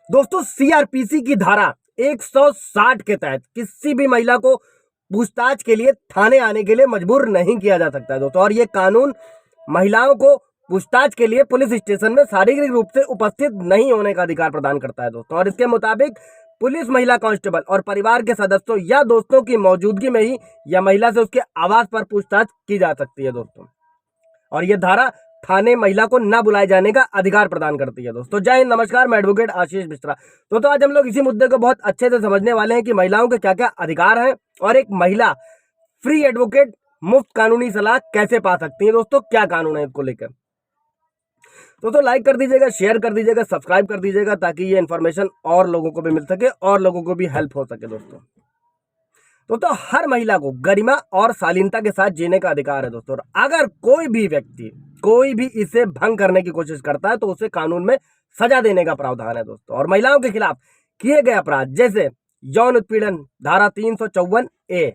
दोस्तों सीआरपीसी की धारा 160 के तहत किसी भी महिला को पूछताछ के लिए थाने आने के लिए मजबूर नहीं किया जा सकता है दोस्तों। और ये कानून महिलाओं को पूछताछ के लिए पुलिस स्टेशन में शारीरिक रूप से उपस्थित नहीं होने का अधिकार प्रदान करता है दोस्तों। और इसके मुताबिक पुलिस महिला कांस्टेबल और परिवार के सदस्यों या दोस्तों की मौजूदगी में ही या महिला से उसके आवास पर पूछताछ की जा सकती है दोस्तों। और यह धारा थाने महिला को न बुलाए जाने का अधिकार प्रदान करती है दोस्तों। जय हिंद, नमस्कार, मैं एडवोकेट आशीष मिश्रा। तो आज हम लोग इसी मुद्दे को बहुत अच्छे से समझने वाले हैं कि महिलाओं के क्या क्या अधिकार हैं और एक महिला फ्री एडवोकेट मुफ्त कानूनी सलाह कैसे पा सकती है। दोस्तों क्या कानून है इसको लेकर, दोस्तों लाइक कर दीजिएगा, शेयर कर दीजिएगा, सब्सक्राइब कर दीजिएगा ताकि ये इन्फॉर्मेशन और लोगों को भी मिल सके और लोगों को भी हेल्प हो सके दोस्तों हर महिला को गरिमा और शालीनता के साथ जीने का अधिकार है दोस्तों। अगर कोई भी व्यक्ति कोई भी इसे भंग करने की कोशिश करता है तो उसे कानून में सजा देने का प्रावधान है दोस्तों। और महिलाओं के खिलाफ किए गए अपराध जैसे यौन उत्पीड़न धारा 354A,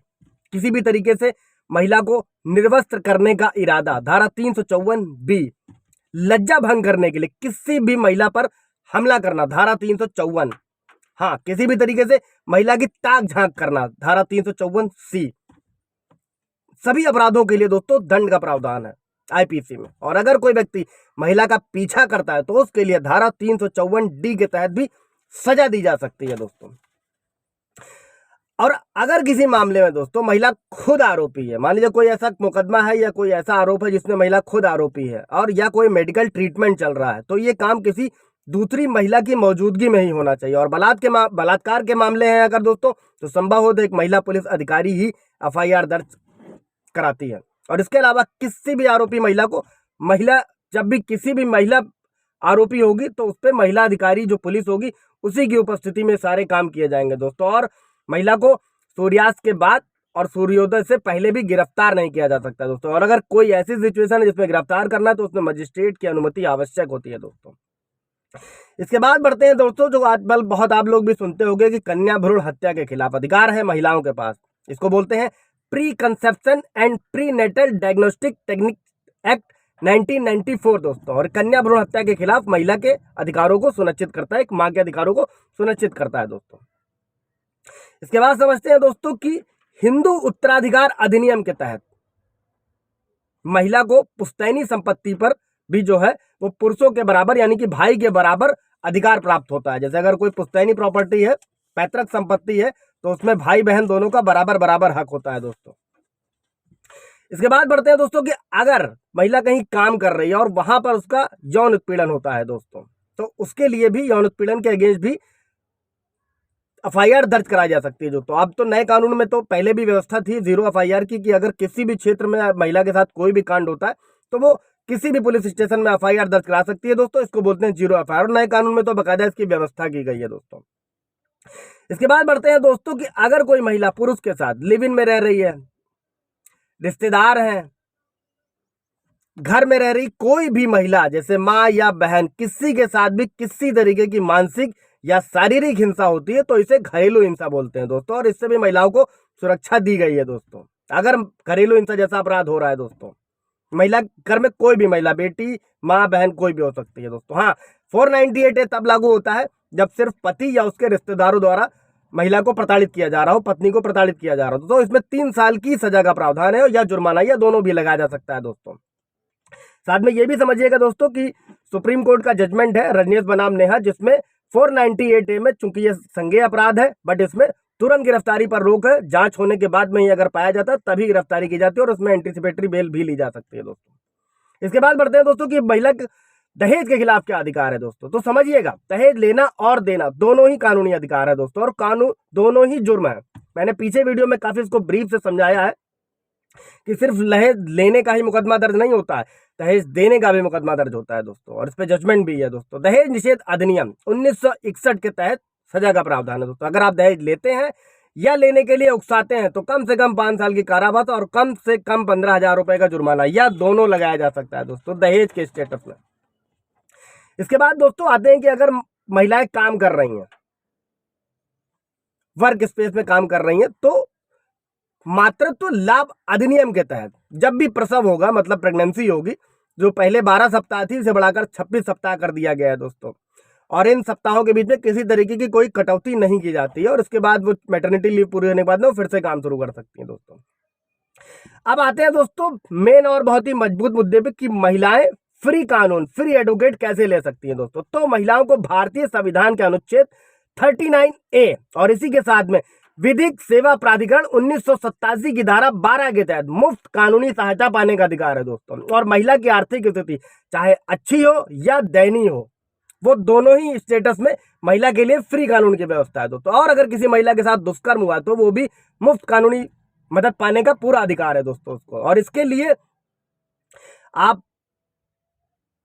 किसी भी तरीके से महिला को निर्वस्त्र करने का इरादा धारा 354B, लज्जा भंग करने के लिए किसी भी महिला पर हमला करना धारा 354, हाँ किसी भी तरीके से महिला की ताक झांक करना धारा 354C, सभी अपराधों के लिए दोस्तों दंड का प्रावधान है आईपीसी में। और अगर कोई व्यक्ति महिला का पीछा करता है तो उसके लिए धारा 354D के तहत भी सजा दी जा सकती है दोस्तों। और अगर किसी मामले में दोस्तों महिला खुद आरोपी है, मान लीजिए कोई ऐसा मुकदमा है या कोई ऐसा आरोप है जिसमें महिला खुद आरोपी है और या कोई मेडिकल ट्रीटमेंट चल रहा है, तो ये काम किसी दूसरी महिला की मौजूदगी में ही होना चाहिए। और बलात्कार के मामले हैं अगर दोस्तों, तो संभव हो तो एक महिला पुलिस अधिकारी ही एफआईआर दर्ज कराती है। और इसके अलावा किसी भी आरोपी महिला को जब भी किसी भी महिला आरोपी होगी तो उस पर महिला अधिकारी जो पुलिस होगी उसी की उपस्थिति में सारे काम किए जाएंगे दोस्तों। और महिला को सूर्यास्त के बाद और सूर्योदय से पहले भी गिरफ्तार नहीं किया जा सकता दोस्तों। और अगर कोई ऐसी सिचुएशन है जिसमें गिरफ्तार करना है तो उसमें मजिस्ट्रेट की अनुमति आवश्यक होती है दोस्तों। इसके बाद बढ़ते हैं दोस्तों, जो आजकल बहुत आप लोग भी सुनते होंगे कि कन्या भ्रूण हत्या के खिलाफ अधिकार है महिलाओं के पास। इसको बोलते हैं pre conception and pre natal diagnostic technique act 1994 दोस्तों। और कन्या भ्रूण हत्या के खिलाफ महिला के अधिकारों को सुनिश्चित करता है, एक मां के अधिकारों को सुनिश्चित करता है दोस्तों। इसके बाद समझते हैं दोस्तों कि हिंदू उत्तराधिकार अधिनियम के तहत महिला को पुश्तैनी संपत्ति पर भी जो है वो पुरुषों के बराबर यानी कि भाई के बराबर अधिकार प्राप्त होता है। जैसे अगर कोई पुश्तैनी प्रॉपर्टी है, पैतृक संपत्ति है, तो उसमें भाई बहन दोनों का बराबर बराबर हक होता है दोस्तों। इसके बाद बढ़ते हैं दोस्तों कि अगर महिला कहीं काम कर रही है और वहां पर उसका यौन उत्पीड़न होता है दोस्तों, तो उसके लिए भी यौन उत्पीड़न के अगेंस्ट भी एफआईआर दर्ज कराई जा सकती है दोस्तों। अब तो नए कानून में तो पहले भी व्यवस्था थी 0 एफआईआर की, कि अगर किसी भी क्षेत्र में महिला के साथ कोई भी कांड होता है तो वो किसी भी पुलिस स्टेशन में एफआईआर दर्ज करा सकती है दोस्तों। इसको बोलते हैं 0 एफआईआर। और नए कानून में तो बाकायदा इसकी व्यवस्था की गई है दोस्तों। इसके बाद बढ़ते हैं दोस्तों कि अगर कोई महिला पुरुष के साथ लिव इन में रह रही है, रिश्तेदार हैं, घर में रह रही कोई भी महिला जैसे माँ या बहन, किसी के साथ भी किसी तरीके की मानसिक या शारीरिक हिंसा होती है तो इसे घरेलू हिंसा बोलते हैं दोस्तों। और इससे भी महिलाओं को सुरक्षा दी गई है दोस्तों। अगर घरेलू हिंसा जैसा अपराध हो रहा है दोस्तों, महिला घर में कोई भी महिला, बेटी, माँ, बहन कोई भी हो सकती है दोस्तों। हाँ 498A तब लागू होता है जब सिर्फ पति या उसके रिश्तेदारों द्वारा महिला को प्रताड़ित किया जा रहा हो, पत्नी को प्रताड़ित किया जा रहा हो। तो इसमें 3 साल की सजा का प्रावधान है या जुर्माना या दोनों भी लगाया जा सकता है दोस्तों। साथ में ये भी समझिएगा दोस्तों कि सुप्रीम कोर्ट का जजमेंट है रजनीश बनाम नेहा, जिसमें 498A में चूंकि ये संज्ञेय अपराध है बट इसमें तुरंत गिरफ्तारी पर रोक है। जांच होने के बाद में ही अगर पाया जाता है तभी गिरफ्तारी की जाती है और उसमें एंटीसिपेटरी बेल भी ली जा सकती है दोस्तों। इसके बाद बढ़ते हैं दोस्तों कि महिला दहेज के खिलाफ क्या अधिकार है दोस्तों। तो समझिएगा, दहेज लेना और देना दोनों ही कानूनी अधिकार है दोस्तों और कानून दोनों ही जुर्म है। मैंने पीछे वीडियो में काफी इसको ब्रीफ से समझाया है कि सिर्फ दहेज लेने का ही मुकदमा दर्ज नहीं होता है, दहेज देने का भी मुकदमा दर्ज होता है दोस्तों। और इस पे जजमेंट भी है दोस्तों। दहेज निषेध अधिनियम 1961 के तहत सजा का प्रावधान है दोस्तों। अगर आप दहेज लेते हैं या लेने के लिए उकसाते हैं तो कम से कम 5 साल की कारावास और कम से कम 15,000 रुपए का जुर्माना या दोनों लगाया जा सकता है दोस्तों दहेज के स्टेटस में। इसके बाद दोस्तों आते हैं कि अगर महिलाएं काम कर रही हैं, वर्क स्पेस में काम कर रही हैं, तो मातृत्व लाभ अधिनियम के तहत जब भी प्रसव होगा, मतलब प्रेगनेंसी होगी, जो पहले 12 सप्ताह थी इसे बढ़ाकर 26 सप्ताह कर दिया गया है दोस्तों। और इन सप्ताहों के बीच में किसी तरीके की कोई कटौती नहीं की जाती है, और इसके बाद वो मैटरनिटी लीव पूरी होने के बाद में वो फिर से काम शुरू कर सकती हैं दोस्तों। अब आते हैं दोस्तों मेन और बहुत ही मजबूत मुद्दे पे कि महिलाएं फ्री कानून, फ्री एडवोकेट कैसे ले सकती हैं दोस्तों। तो महिलाओं को भारतीय संविधान के अनुच्छेद 39A और इसी के साथ में विधिक सेवा प्राधिकरण 1987 की धारा 12 के तहत मुफ्त कानूनी सहायता पाने का अधिकार है दोस्तों। और महिला की आर्थिक स्थिति चाहे अच्छी हो या दयनीय हो, वो दोनों ही स्टेटस में महिला के लिए फ्री कानून की व्यवस्था है दोस्तों। और अगर किसी महिला के साथ दुष्कर्म हुआ तो वो भी मुफ्त कानूनी मदद पाने का पूरा अधिकार है दोस्तों उसको। और इसके लिए आप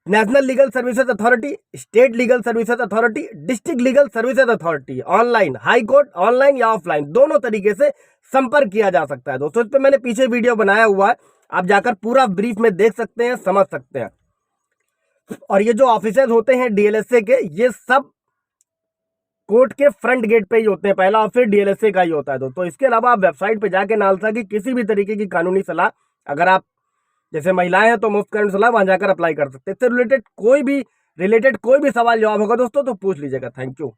national legal services authority, state legal services authority, district legal services authority, online high court, online या ऑफलाइन, दोनों तरीके से संपर्क किया जा सकता है दोस्तों। इस पर मैंने पीछे वीडियो बनाया हुआ है, आप जाकर पूरा ब्रीफ में देख सकते हैं, समझ सकते हैं। और ये जो ऑफिसर्स होते हैं डीएलएसए के, ये सब कोर्ट के फ्रंट गेट पे ही होते हैं। पहला ऑफिस डीएलएसए का ही होता है दोस्तों। इसके अलावा आप वेबसाइट पे जाके नालसा की किसी भी तरीके की कानूनी सलाह, अगर आप जैसे महिलाएं हैं तो मुफ्त कानूनी सलाह वहां जाकर अप्लाई कर सकते हैं। इससे रिलेटेड कोई भी सवाल जवाब होगा दोस्तों तो पूछ लीजिएगा। Thank you.